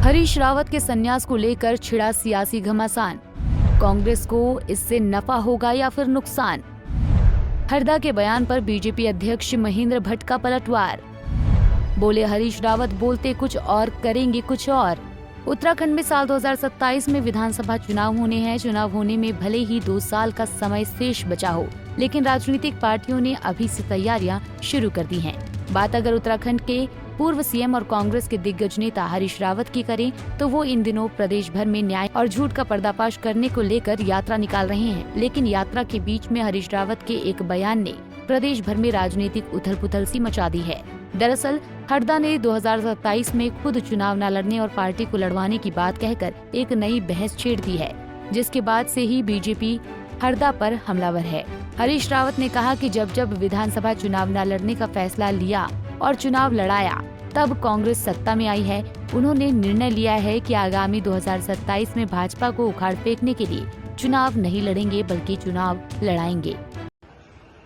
हरीश रावत के संन्यास को लेकर छिड़ा सियासी घमासान। कांग्रेस को इससे नफा होगा या फिर नुकसान? हरदा के बयान पर बीजेपी अध्यक्ष महेंद्र भट्ट का पलटवार। बोले हरीश रावत बोलते कुछ और करेंगे कुछ और। उत्तराखंड में साल 2027 में विधानसभा चुनाव होने हैं। चुनाव होने में भले ही 2 साल का समय शेष बचा हो, लेकिन राजनीतिक पार्टियों ने अभी से तैयारियां शुरू कर दी हैं। बात अगर उत्तराखंड के पूर्व सीएम और कांग्रेस के दिग्गज नेता हरीश रावत की करें तो वो इन दिनों प्रदेश भर में न्याय और झूठ का पर्दाफाश करने को लेकर यात्रा निकाल रहे हैं। लेकिन यात्रा के बीच में हरीश रावत के एक बयान ने प्रदेश भर में राजनीतिक उथल-पुथल सी मचा दी है। दरअसल हरदा ने 2027 में खुद चुनाव न लड़ने और पार्टी को लड़वाने की बात कहकर एक नई बहस छेड़ दी है, जिसके बाद से ही बीजेपी हरदा पर हमलावर है। हरीश रावत ने कहा कि जब जब विधानसभा चुनाव न लड़ने का फैसला लिया और चुनाव लड़ाया, तब कांग्रेस सत्ता में आई है। उन्होंने निर्णय लिया है कि आगामी 2027 में भाजपा को उखाड़ फेंकने के लिए चुनाव नहीं लड़ेंगे, बल्कि चुनाव लड़ाएंगे।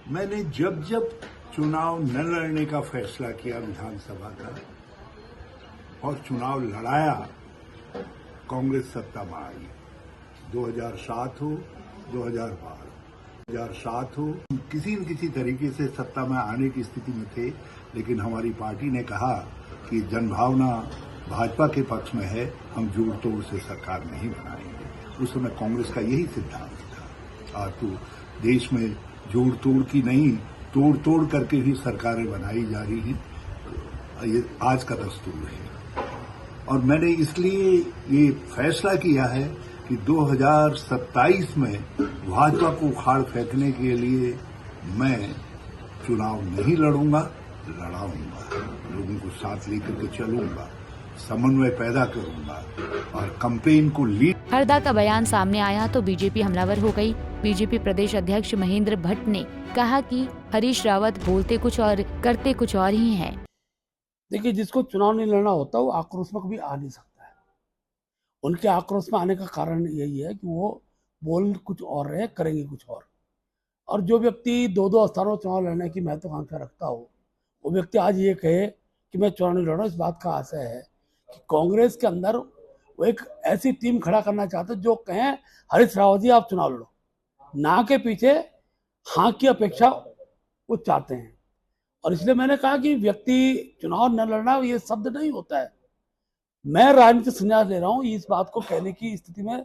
मैंने जब जब चुनाव न लड़ने का फैसला किया विधानसभा का और चुनाव लड़ाया, कांग्रेस सत्ता में आई। 2007 हो, 2007 हो, किसी न किसी तरीके से सत्ता में आने की स्थिति में थे, लेकिन हमारी पार्टी ने कहा कि जनभावना भाजपा के पक्ष में है, हम जोड़ तोड़ से सरकार नहीं बनाएंगे। उस समय कांग्रेस का यही सिद्धांत था। आज तो देश में जोड़ तोड़ की नहीं, तोड़ तोड़ करके भी सरकारें बनाई जा रही हैं। ये आज का दस्तूर है और मैंने इसलिए ये फैसला किया है कि 2027 में भाजपा को उखाड़ फेंकने के लिए मैं चुनाव नहीं लड़ूंगा, लड़ाऊंगा। लोगों को साथ लेकर के चलूंगा, समन्वय पैदा करूंगा और कैंपेन को लीड। हरदा का बयान सामने आया तो बीजेपी हमलावर हो गई। बीजेपी प्रदेश अध्यक्ष महेंद्र भट्ट ने कहा कि हरीश रावत बोलते कुछ और करते कुछ और ही हैं। देखिए, जिसको चुनाव नहीं लड़ना होता वो आक्रोश में कभी आ नहीं सकता है। उनके आक्रोश में आने का कारण यही है कि वो बोल कुछ और रहे, करेंगे कुछ और जो व्यक्ति 2-2 स्थानों चुनाव लड़ने की महत्वाकांक्षा रखता हो, वो व्यक्ति आज ये कहे कि मैं चुनाव नहीं लड़ रहा हूँ, इस बात का आशय है कि कांग्रेस के अंदर वो एक ऐसी टीम खड़ा करना चाहते जो कहें हरीश रावत जी आप चुनाव लड़ो, ना के पीछे हाँ की अपेक्षा वो चाहते हैं। और इसलिए मैंने कहा कि व्यक्ति चुनाव न लड़ना ये शब्द नहीं होता है। मैं राजनीतिक संन्यास ले रहा हूँ इस बात को कहने की स्थिति में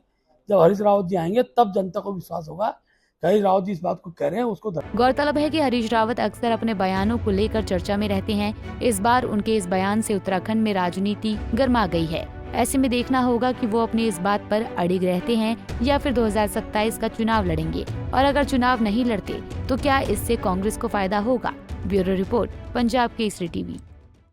जब हरीश रावत जी आएंगे तब जनता को विश्वास होगा कि हरीश रावत जी इस बात को कह रहे हैं उसको। गौरतलब है कि हरीश रावत अक्सर अपने बयानों को लेकर चर्चा में रहते हैं। इस बार उनके इस बयान से उत्तराखंड में राजनीति गर्मा गई है। ऐसे में देखना होगा कि वो अपनी इस बात पर अड़िग रहते हैं या फिर 2027 का चुनाव लड़ेंगे, और अगर चुनाव नहीं लड़ते तो क्या इससे कांग्रेस को फायदा होगा। Bureau report, Punjab Kesari TV.